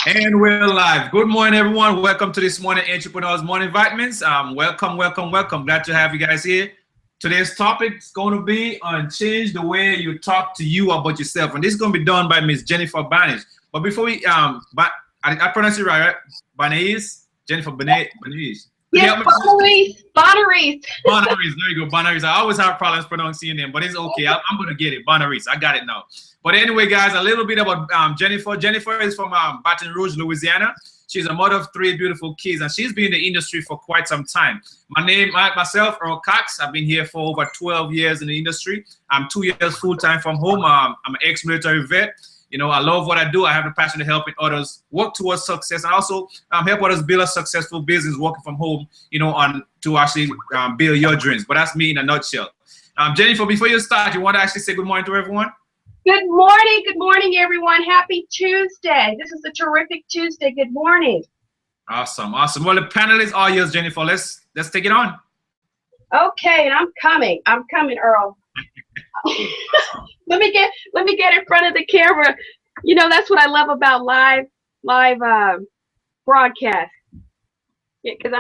And we're live. Good morning, everyone. Welcome to this morning Entrepreneurs Morning Vitamins. Welcome. Glad to have you guys here. Today's topic is going to be on change the way you talk to you about yourself, and this is going to be done by Miss Jennifer Banish. But before we I pronounce it right? Banish, Jennifer Banish. Yes, Bonaris. Bonaris, there you go, Bonaris. I always have problems pronouncing your name, but it's okay. I'm going to get it. Bonaris, I got it now. But anyway, guys, a little bit about Jennifer. Jennifer is from Baton Rouge, Louisiana. She's a mother of 3 beautiful kids, and she's been in the industry for quite some time. Myself, Earl Cox, I've been here for over 12 years in the industry. I'm 2 years full-time from home. I'm an ex-military vet. You know, I love what I do. I have the passion to helping others work towards success, and also help others build a successful business working from home, you know, to actually build your dreams. But that's me in a nutshell. Jennifer, before you start, you want to actually say good morning to everyone? Good morning, everyone. Happy Tuesday. This is a terrific Tuesday. Good morning. Awesome. Well, the panel is all yours, Jennifer. Let's take it on. Okay, and I'm coming, Earl. let me get in front of the camera. You know, that's what I love about live broadcast. Yeah, because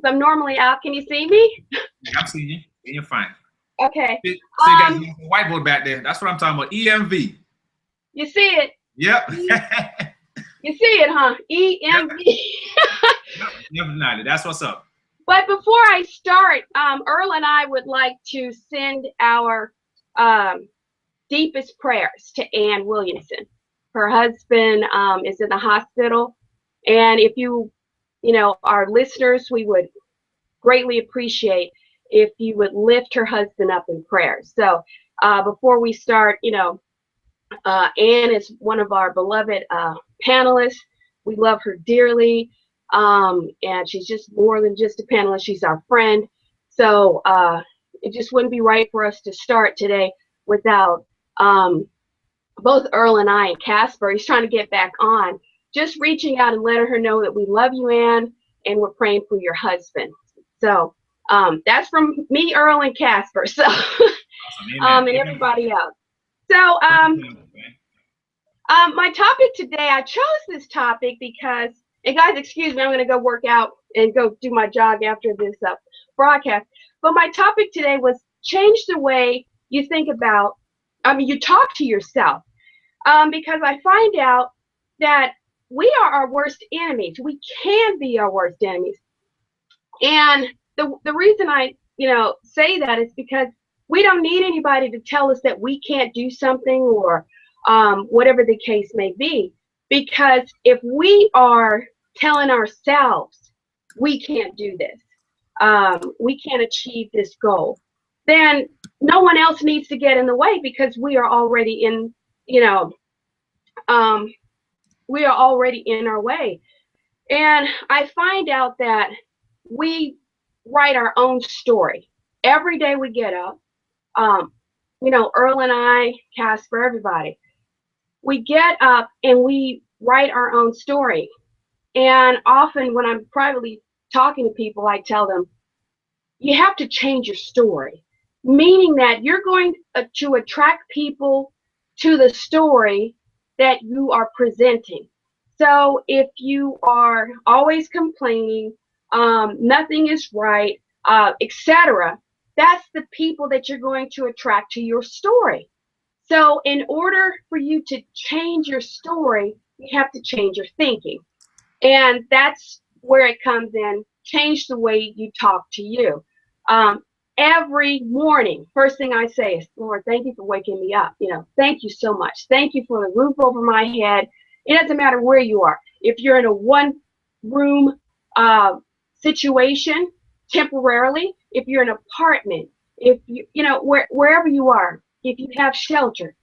I'm normally out. Can you see me? I'm seeing you. You're fine. Okay. So you got the whiteboard back there. That's what I'm talking about. EMV. You see it? Yep. You see it, huh? EMV. Definitely. That's what's up. But before I start, Earl and I would like to send our deepest prayers to Ann Williamson. Her husband is in the hospital, and if you our listeners, we would greatly appreciate if you would lift her husband up in prayer. So before we start, Ann is one of our beloved panelists. We love her dearly. And she's just more than just a panelist. She's our friend. So it just wouldn't be right for us to start today without both Earl and I and Casper, he's trying to get back on, just reaching out and letting her know that we love you, Ann, and we're praying for your husband. So that's from me, Earl, and Casper. So and everybody else. So my topic today, I chose this topic because, and guys, excuse me, I'm going to go work out and go do my jog after this broadcast. But my topic today was change the way you think about, you talk to yourself. Because I find out that we are our worst enemies. We can be our worst enemies. And the reason I, say that is because we don't need anybody to tell us that we can't do something or whatever the case may be. Because if we are telling ourselves we can't do this, we can't achieve this goal, then no one else needs to get in the way because we are already in, we are already in our way. And I find out that we write our own story. Every day we get up, Earl and I, Casper, everybody, we get up and we write our own story. And often when I'm privately talking to people, I tell them, you have to change your story, meaning that you're going to attract people to the story that you are presenting. So if you are always complaining, nothing is right, etc., that's the people that you're going to attract to your story. So in order for you to change your story, you have to change your thinking. And that's where it comes in. Change the way you talk to you. Every morning, first thing I say is, Lord, thank you for waking me up. Thank you so much. Thank you for the roof over my head. It doesn't matter where you are. If you're in a one-room situation temporarily, if you're in an apartment, if wherever you are, if you have shelter,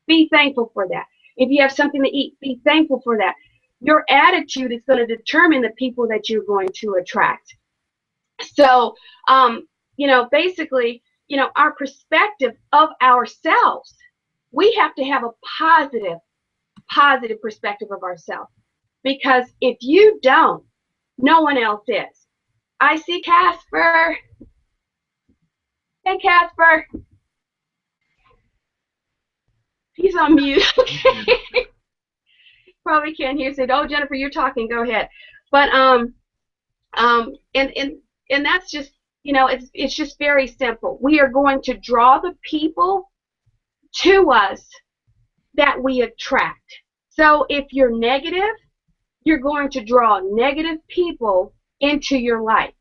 be thankful for that. If you have something to eat, be thankful for that. Your attitude is going to determine the people that you're going to attract. So, basically, our perspective of ourselves, we have to have a positive perspective of ourselves. Because if you don't, no one else is. I see Casper. Hey, Casper. He's on mute. probably can't hear. Said, "Oh, Jennifer, you're talking. Go ahead." But and that's just, it's just very simple. We are going to draw the people to us that we attract. So if you're negative, you're going to draw negative people into your life.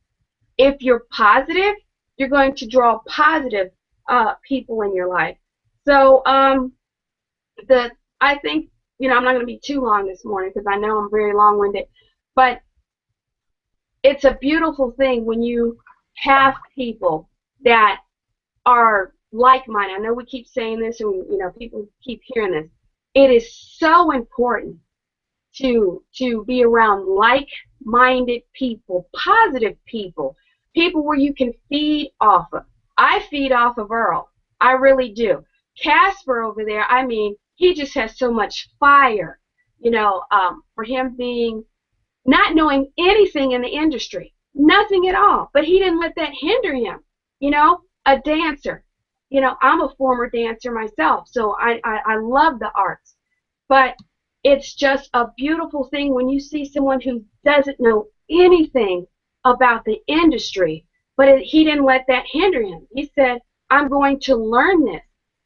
If you're positive, you're going to draw positive people in your life. So I think, I'm not going to be too long this morning because I know I'm very long-winded, but it's a beautiful thing when you have people that are like-minded. I know we keep saying this, and people keep hearing this. It is so important to be around like-minded people, positive people where you can feed off of. I feed off of Earl. I really do. Casper over there, I mean, he just has so much fire, for him being not knowing anything in the industry, nothing at all, but he didn't let that hinder him. A dancer. I'm a former dancer myself, so I love the arts. But it's just a beautiful thing when you see someone who doesn't know anything about the industry, but he didn't let that hinder him. He said, I'm going to learn this.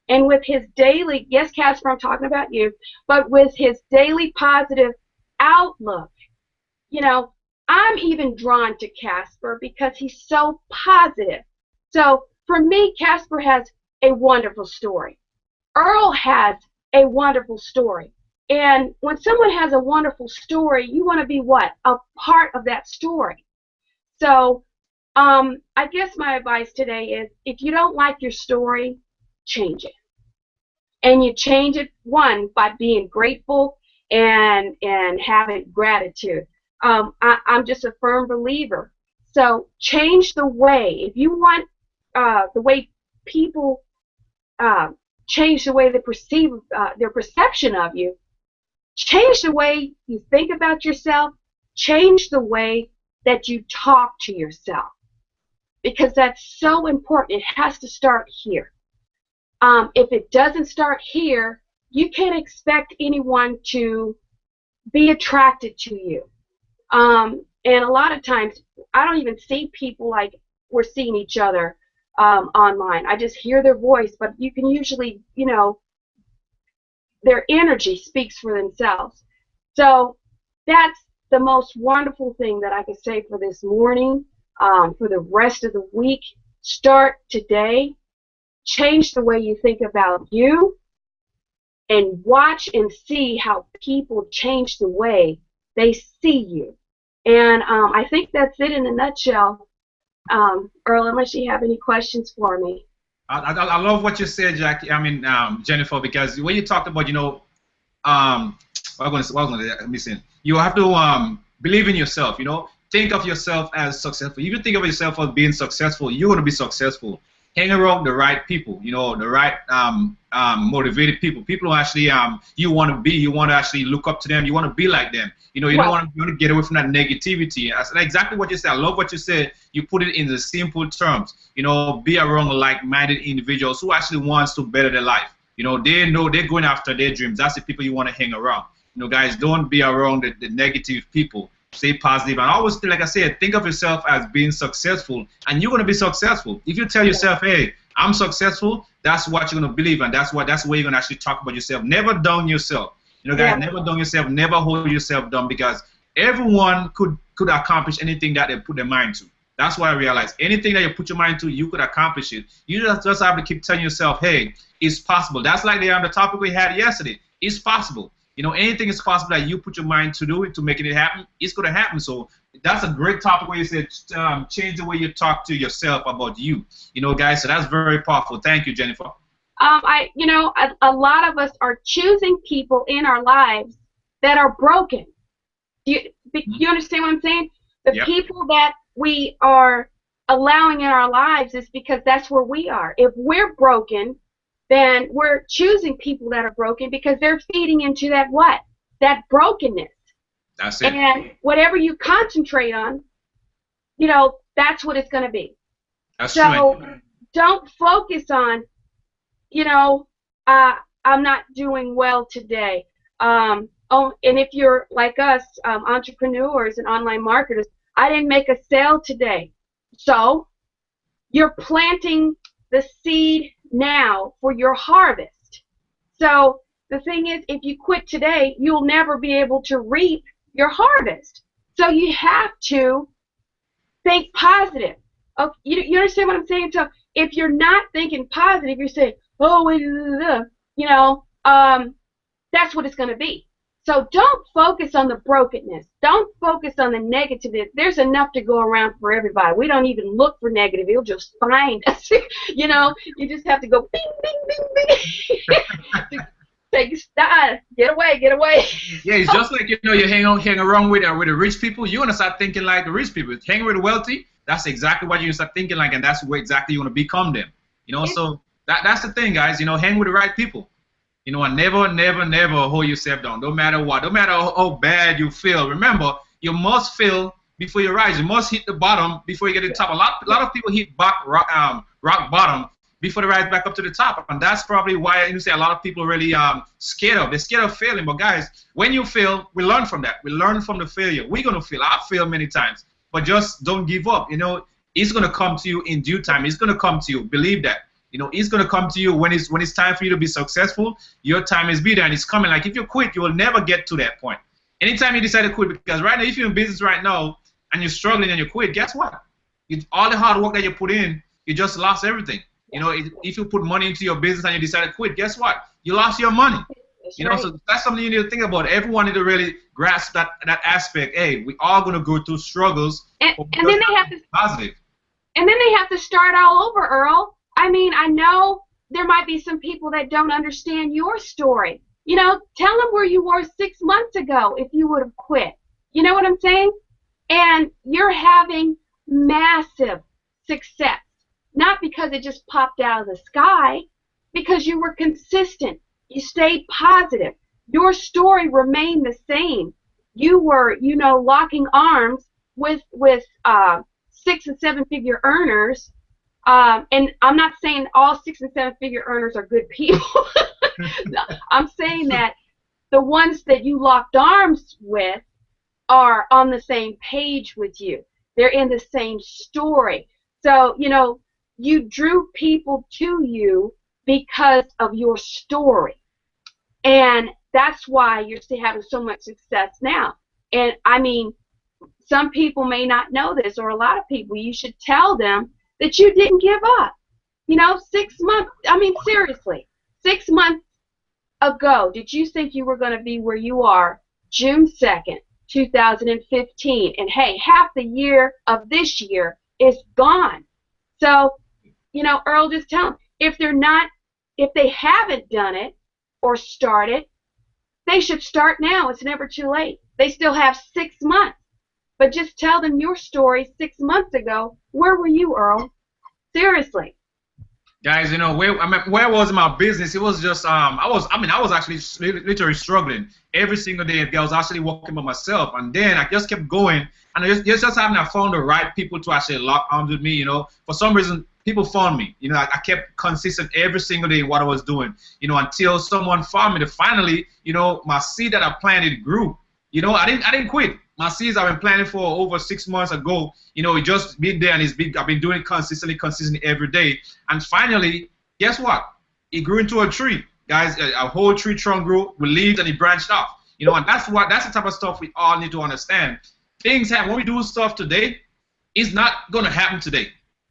And with his daily, yes, Casper, I'm talking about you, but with his daily positive outlook, I'm even drawn to Casper because he's so positive. So for me, Casper has a wonderful story. Earl has a wonderful story. And when someone has a wonderful story, you want to be what? A part of that story. So I guess my advice today is, if you don't like your story, change it. And you change it, one, by being grateful and having gratitude. I'm just a firm believer. So change the way. If you want the way people change the way they perceive their perception of you, change the way you think about yourself, change the way that you talk to yourself, because that's so important. It has to start here. If it doesn't start here, you can't expect anyone to be attracted to you. And a lot of times, I don't even see people like we're seeing each other online. I just hear their voice, but you can usually, their energy speaks for themselves. So that's the most wonderful thing that I can say for this morning, for the rest of the week. Start today. Change the way you think about you, and watch and see how people change the way they see you. And I think that's it in a nutshell. Earl, unless you have any questions for me. I love what you said, Jackie. Jennifer, because when you talked about, let me see. You have to believe in yourself. Think of yourself as successful. If you think of yourself as being successful, you're going to be successful. Hang around the right people, the right motivated people who actually you want to be. You want to actually look up to them. You want to be like them. You don't want to get away from that negativity. That's exactly what you said. I love what you said. You put it in the simple terms. Be around like-minded individuals who actually wants to better their life. They know they're going after their dreams. That's the people you want to hang around. Guys, don't be around the negative people. Stay positive, and always, like I said, think of yourself as being successful, and you're going to be successful. If you tell yourself, hey, I'm successful, that's what you're going to believe, and that's where you're going to actually talk about yourself. Never down yourself. Guys, never down yourself, never hold yourself down, because everyone could accomplish anything that they put their mind to. That's what I realized. Anything that you put your mind to, you could accomplish it. You just have to keep telling yourself, hey, it's possible. That's like the topic we had yesterday. It's possible. Anything is possible that you put your mind to do it, to making it happen, it's going to happen. So that's a great topic where you said change the way you talk to yourself about you. Guys, so that's very powerful. Thank you, Jennifer. A lot of us are choosing people in our lives that are broken. Do you understand what I'm saying? The people that we are allowing in our lives is because that's where we are. If we're broken, then we're choosing people that are broken because they're feeding into that what? That brokenness. That's it. And whatever you concentrate on, that's what it's going to be. That's so right. Don't focus on, I'm not doing well today. oh, and if you're like us, entrepreneurs and online marketers, I didn't make a sale today. So you're planting the seed now for your harvest. So the thing is, if you quit today, you'll never be able to reap your harvest. So you have to think positive. Okay, you understand what I'm saying? So if you're not thinking positive, you're saying, oh, you know, that's what it's going to be. So don't focus on the brokenness. Don't focus on the negativity. There's enough to go around for everybody. We don't even look for negative. You'll just find us. You know, you just have to go bing, bing, bing, bing. Take a stop. Get away, get away. Yeah, it's just like, you know, you hang around with the rich people. You want to start thinking like the rich people. Hang with the wealthy. That's exactly what you start thinking like, and that's what exactly you want to become them. You know, so that's the thing, guys. You know, hang with the right people. You know, and never, never, never hold yourself down. No matter what, no matter how bad you feel. Remember, you must fail before you rise. You must hit the bottom before you get to the top. A lot of people hit rock bottom before they rise back up to the top, and that's probably why you say a lot of people really scared of. They're scared of failing. But guys, when you fail, we learn from that. We learn from the failure. We're gonna fail. I've failed many times, but just don't give up. You know, it's gonna come to you in due time. It's gonna come to you. Believe that. You know, it's going to come to you when it's time for you to be successful. Your time is be there, and it's coming. Like, if you quit, you will never get to that point. Anytime you decide to quit, because right now, if you're in business right now and you're struggling and you quit, guess what? All the hard work that you put in, you just lost everything. You know, if you put money into your business and you decide to quit, guess what? You lost your money. That's you know, so that's something you need to think about. Everyone need to really grasp that aspect. Hey, we all going to go through struggles. And then they have to positive. And then they have to start all over, Earl. I mean, I know there might be some people that don't understand your story. You know, tell them where you were 6 months ago if you would have quit. You know what I'm saying? And you're having massive success. Not because it just popped out of the sky, because you were consistent. You stayed positive. Your story remained the same. You were, you know, locking arms with 6 and 7 figure earners. And I'm not saying all 6 and 7 figure earners are good people. I'm saying that the ones that you locked arms with are on the same page with you. They're in the same story. So, you know, you drew people to you because of your story. And that's why you're still having so much success now. And, I mean, some people may not know this, or a lot of people. You should tell them that you didn't give up. You know, 6 months, I mean, seriously, 6 months ago, did you think you were going to be where you are June 2nd, 2015? And hey, half the year of this year is gone. So, you know, Earl, just tell them, if they haven't done it or started, they should start now. It's never too late. They still have 6 months. But just tell them your story 6 months ago. Where were you, Earl? Seriously. Guys, you know, where was my business? It was just I was actually literally struggling every single day. I was actually working by myself, and then I just kept going, and I just I found the right people to actually lock arms with me. You know, for some reason, people found me. You know, I kept consistent every single day in what I was doing. You know, until someone found me. To finally, you know, my seed that I planted grew. You know, I didn't quit. My seeds I've been planting for over 6 months ago, you know, it just been there, and I've been doing it consistently every day. And finally, guess what? It grew into a tree, guys. A whole tree trunk grew with leaves, and it branched off. You know, and that's the type of stuff we all need to understand. Things happen. When we do stuff today, it's not going to happen today.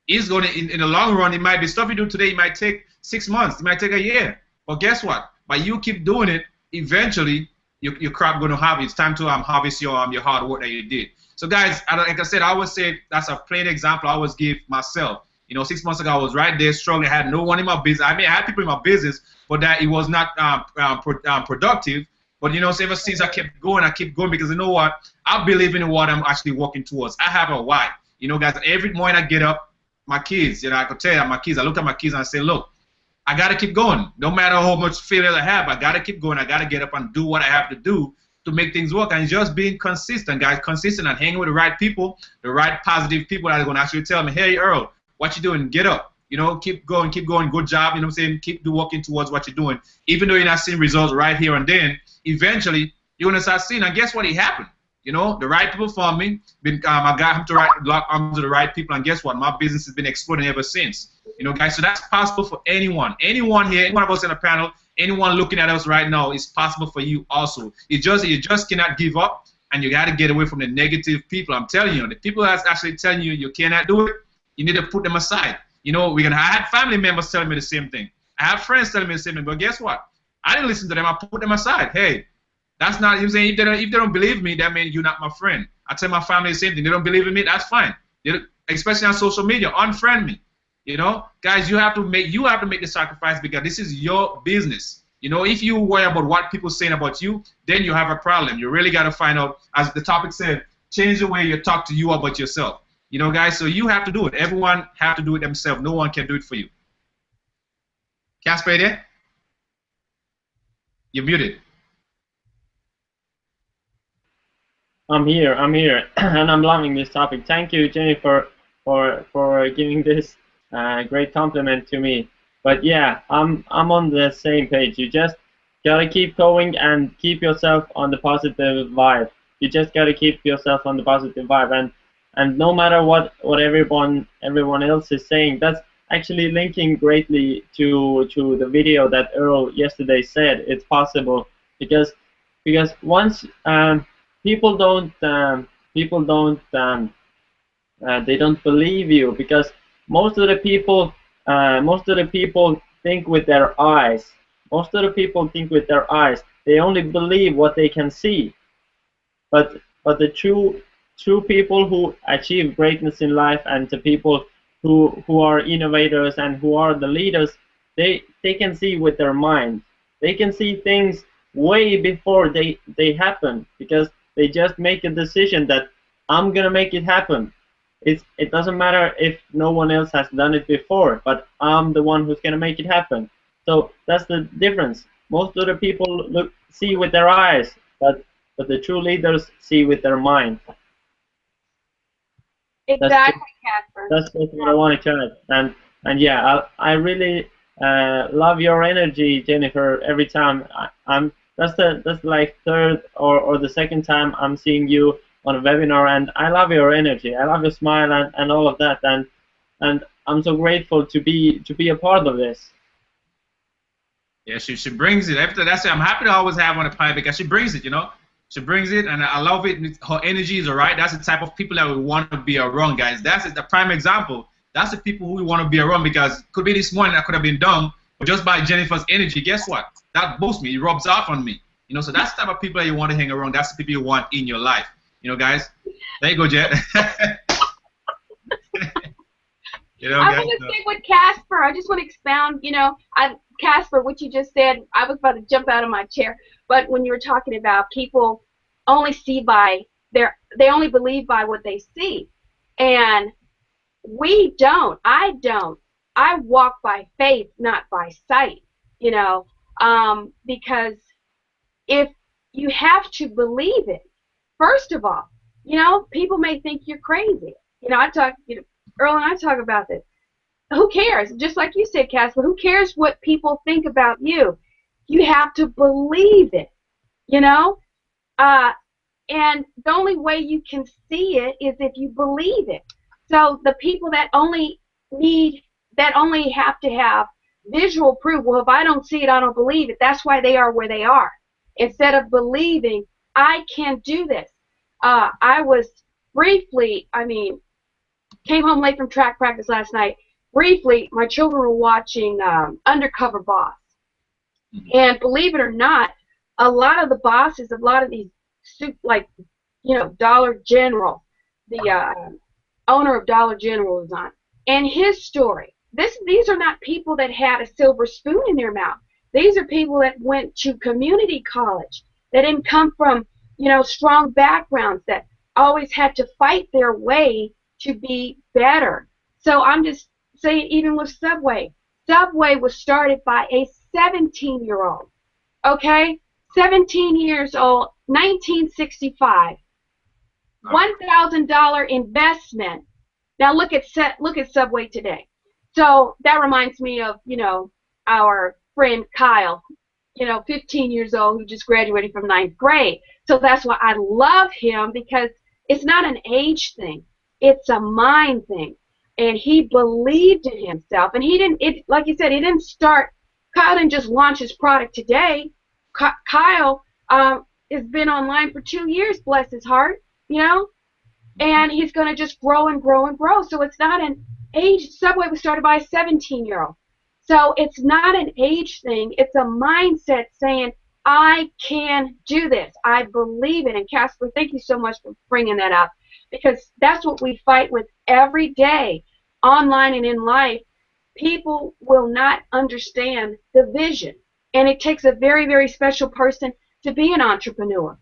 It's going to, in the long run, it might be stuff you do today. It might take 6 months. It might take a year. But guess what? By you keep doing it, eventually, your crop going to harvest. It's time to harvest your hard work that you did. So guys, like I said, I always say that's a plain example I always give myself. You know, 6 months ago I was right there struggling. I had no one in my business. I mean, I had people in my business, but that it was not productive. But you know, so ever since I kept going because you know what? I believe in what I'm actually working towards. I have a why. You know, guys, every morning I get up, my kids, you know, I could tell you my kids. I look at my kids and I say, look, I got to keep going. No matter how much failure I have, I got to keep going. I got to get up and do what I have to do to make things work. And just being consistent, guys, consistent and hanging with the right people, the right positive people that are going to actually tell me, hey, Earl, what you doing? Get up. You know, keep going, good job. You know what I'm saying? Keep working towards what you're doing. Even though you're not seeing results right here and then, eventually you're gonna start seeing. And guess what? It happened. You know, the right people found me. I got him to lock onto the right people, and guess what? My business has been exploding ever since. You know, guys. So that's possible for anyone. Anyone here, any one of us in the panel, anyone looking at us right now, it's possible for you also. You just cannot give up, and you got to get away from the negative people. I'm telling you, the people that's actually telling you you cannot do it, you need to put them aside. You know, I had family members telling me the same thing. I have friends telling me the same thing. But guess what? I didn't listen to them. I put them aside. Hey, that's not, you're saying, if they don't believe me, that means you're not my friend. I tell my family the same thing. They don't believe in me, that's fine. Especially on social media, unfriend me. You know, guys, you have to make the sacrifice, because this is your business. You know, if you worry about what people are saying about you, then you have a problem. You really got to find out, as the topic said, change the way you talk to you about yourself. You know, guys, so you have to do it. Everyone have to do it themselves. No one can do it for you. Casper, there? You're muted. I'm here, and I'm loving this topic. Thank you, Jennifer, for giving this great compliment to me. But yeah, I'm on the same page. You just gotta keep going and keep yourself on the positive vibe. You just gotta keep yourself on the positive vibe, and no matter what everyone else is saying, that's actually linking greatly to the video that Earl yesterday said. It's possible because once people don't they don't believe you, because most of the people think with their eyes. Most of the people think with their eyes. They only believe what they can see. But the true people who achieve greatness in life, and the people who are innovators and who are the leaders, they can see with their mind. They can see things way before they happen, because they just make a decision that I'm gonna make it happen. It doesn't matter if no one else has done it before, but I'm the one who's gonna make it happen. So that's the difference. Most of the people see with their eyes, but the true leaders see with their mind. Exactly, Casper. That's what I want to add. And yeah, I really love your energy, Jennifer. Every time that's like third or the second time I'm seeing you on a webinar, and I love your energy. I love your smile and all of that, and I'm so grateful to be a part of this. Yeah, she brings it. After that, I'm happy to always have on the pie, because she brings it, you know. She brings it, and I love it. Her energy is right. That's the type of people that we want to be around, guys. That's the prime example. That's the people who we want to be around, because could be this morning I could have been dumb, but just by Jennifer's energy, guess what? That boosts me. It rubs off on me. You know, so that's the type of people that you want to hang around. That's the people you want in your life. You know, guys. There you go, Jet. You know, I want to stick with Casper. I just want to expound. You know, Casper, what you just said, I was about to jump out of my chair. But when you were talking about people only see by they only believe by what they see, and we don't. I don't. I walk by faith, not by sight. You know, because if you have to believe it, first of all, you know, people may think you're crazy. You know, Earl and I talk about this. Who cares? Just like you said, Casper, who cares what people think about you? You have to believe it, you know? And the only way you can see it is if you believe it. So the people that only have to have visual proof, well, if I don't see it, I don't believe it. That's why they are where they are. Instead of believing, I can do this. I was briefly, came home late from track practice last night. Briefly, my children were watching Undercover Boss. And believe it or not, a lot of the bosses, a lot of these, like, you know, Dollar General, the owner of Dollar General is on. And his story, these are not people that had a silver spoon in their mouth. These are people that went to community college, that didn't come from, you know, strong backgrounds, that always had to fight their way to be better. So I'm just saying, even with Subway, Subway was started by a 17-year-old, okay? 17 years old, 1965, $1,000 investment. Now look at Subway today. So that reminds me of, you know, our friend Kyle, 15 years old who just graduated from 9th grade. So that's why I love him, because it's not an age thing. It's a mind thing. And he believed in himself. And he didn't, like you said, he didn't start, Kyle didn't just launch his product today. Kyle has been online for 2 years, bless his heart, and he's going to just grow and grow and grow. So it's not an age. Subway was started by a 17-year-old. So it's not an age thing. It's a mindset saying, I can do this. I believe it. And Casper, thank you so much for bringing that up, because that's what we fight with every day, online and in life. People will not understand the vision. And it takes a very, very special person to be an entrepreneur,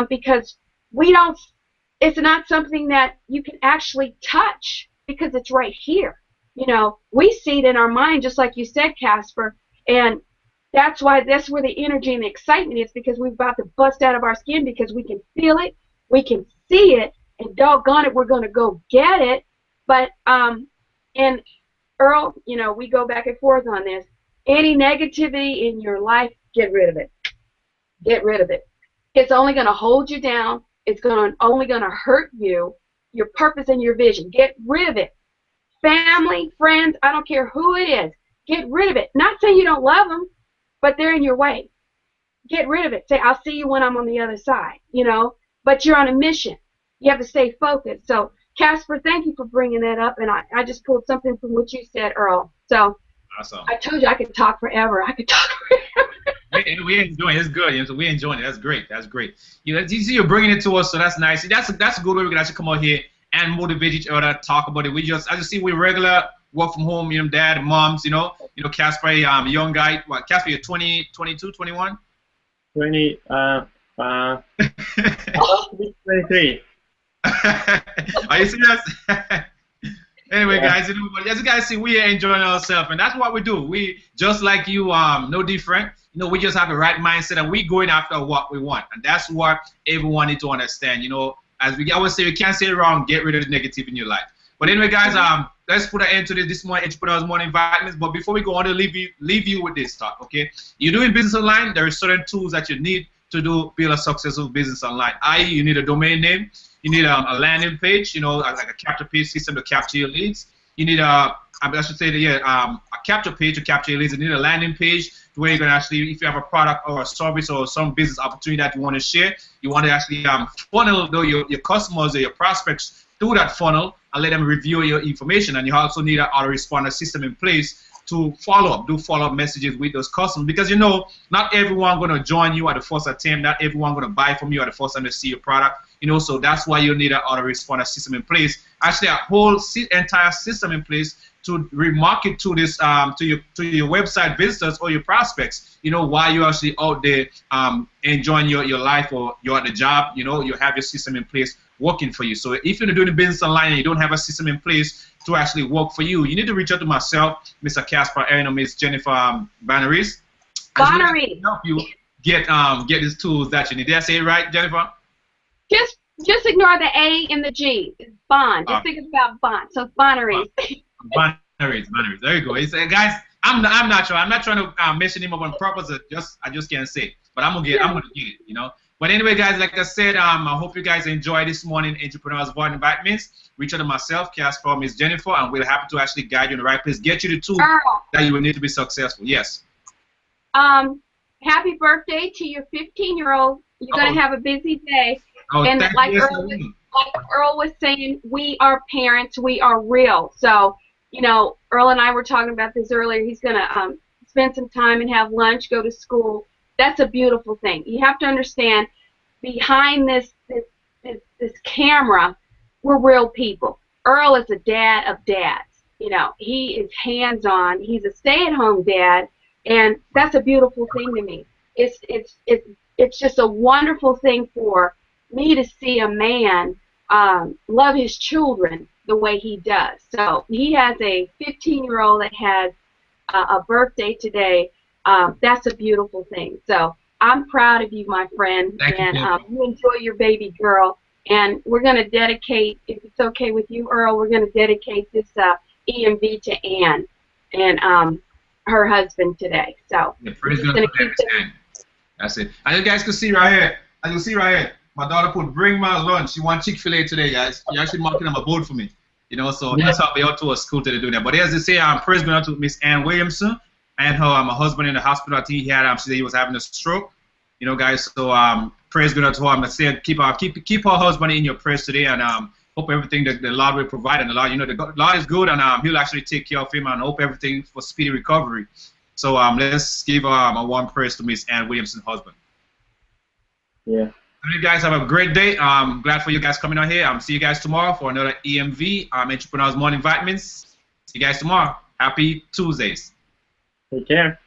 because it's not something that you can actually touch, because it's right here. We see it in our mind, just like you said, Casper, and that's where the energy and the excitement is, because we're about to bust out of our skin, because we can feel it, we can see it, and doggone it, we're going to go get it. But, and Earl, we go back and forth on this. Any negativity in your life, get rid of it. Get rid of it. It's only going to hold you down. It's only going to hurt you, your purpose and your vision. Get rid of it. Family, friends, I don't care who it is, get rid of it. Not saying you don't love them, but they're in your way. Get rid of it. Say, I'll see you when I'm on the other side, but you're on a mission. You have to stay focused. So, Casper, thank you for bringing that up, and I just pulled something from what you said, Earl. So, awesome. I told you I could talk forever. I could talk forever. We enjoying it. It's good. So we enjoying it. That's great. That's great. You see, you're bringing it to us, so that's nice. That's a good way we can actually come out here and motivate each other, talk about it. I just see we regular work from home, dad and moms, Casper, young guy. What, Casper, you're 20, 22, 21? 20, 23. Are you serious? Anyway, guys, as you guys see, we are enjoying ourselves, and that's what we do. We, just like you, no different. We just have the right mindset, and we going after what we want, and that's what everyone needs to understand. As we always say, you can't say it wrong. Get rid of the negative in your life. But anyway, guys, let's put an end to this morning Entrepreneurs Morning Vitamins. But before we go on, to leave you with this thought. Okay, you're doing business online. There are certain tools that you need to build a successful business online. I.e., you need a domain name. You need a landing page, like a capture page system to capture your leads. You need a capture page to capture your leads. You need a landing page where you can actually, if you have a product or a service or some business opportunity that you want to share, you want to actually funnel your customers or your prospects through that funnel and let them review your information. And you also need an autoresponder system in place to do follow-up messages with those customers, because not everyone going to join you at the first attempt, not everyone going to buy from you at the first time they see your product, so that's why you need an autoresponder system in place, actually a whole entire system in place to remarket to this to your website visitors or your prospects, while you're actually out there enjoying your life, or you're at the job, you have your system in place working for you. So if you're doing business online and you don't have a system in place to actually work for you, you need to reach out to myself, Mr. Casper Aaron, or Ms. Jennifer Banneries. Banneries. Help you get these tools that you need. Did I say it right, Jennifer? Just ignore the A and the G. It's Bond. Just think about Bond. So it's Banneries. Banneries. There you go. Guys, I'm not sure. I'm not trying to mention him up on purpose. I just can't say it. But I'm gonna get it. But anyway, guys, like I said, I hope you guys enjoy this morning Entrepreneurs Morning Vitamins. Reach out to myself, Casper, Miss Jennifer, and we're happy to actually guide you in the right place, get you the tools that you will need to be successful. Yes. Happy birthday to your 15-year-old. You're gonna have a busy day. And like Earl was saying, we are parents. We are real. So, Earl and I were talking about this earlier. He's going to spend some time and have lunch, go to school. That's a beautiful thing. You have to understand, behind this camera, we're real people. Earl is a dad of dads. He is hands-on. He's a stay-at-home dad, and that's a beautiful thing to me. It's just a wonderful thing for me to see a man love his children the way he does. So he has a 15-year-old that has a birthday today. That's a beautiful thing. So I'm proud of you, my friend. And you enjoy your baby girl. And we're going to dedicate, if it's okay with you, Earl, we're going to dedicate this EMV to Ann. And her husband today. So yeah, praise God for that. That's it. As you guys can see right here, my daughter put bring my lunch. She wants Chick-fil-A today, guys. She actually marking on my board for me. You know, so that's how we out to a school today doing that. But as they say, I'm praise God to Miss Ann Williamson and her my husband in the hospital. I think he had she said he was having a stroke. You know, guys. So praise God to her. I'm saying keep her husband in your prayers today, and hope everything that the Lord will provide. And the Lord, you know, the Lord is good, and He'll actually take care of him, and hope everything for speedy recovery. So let's give a warm praise to Miss Ann Williamson's husband. Yeah. You guys have a great day. I'm glad for you guys coming out here. See you guys tomorrow for another EMV Entrepreneurs Morning Vitamins. See you guys tomorrow. Happy Tuesdays. Take care.